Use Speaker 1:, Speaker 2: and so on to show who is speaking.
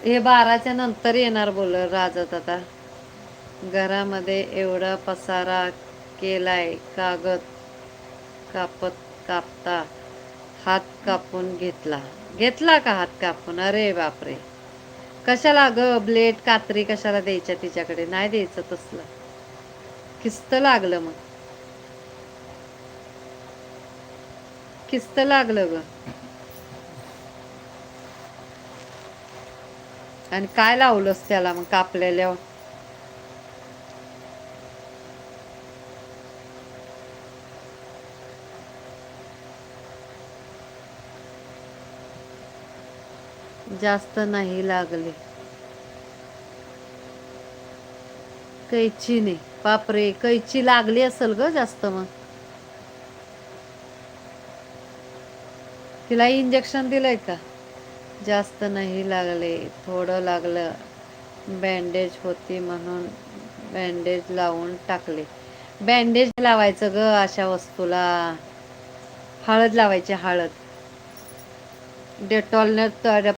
Speaker 1: हे 12च्या नंतर येणार बोल राजत आता. घरामध्ये एवढा पसारा केलाय, कागद कापत कापता हात कापून घेतला. घेतला का हात कापून? अरे बापरे. कशाला ग ब्लेड कात्री कशाला द्यायच्या तिच्याकडे? नाही द्यायचं तसलं. किस्त लागलं मग. किस्त लागलं ग. आणि काय लावलंस त्याला मग कापलेल्या? जास्त नाही लागले. कैची नाही. बापरे, कैची लागली असेल ग जास्त मग. तिला इंजेक्शन दिलंय का? जास्त नाही लागले, थोडं लागलं. बँडेज होती म्हणून बँडेज लावून टाकले. बँडेज लावायचं ग अशा वस्तूला. हळद लावायची, हळद. डेटॉलनं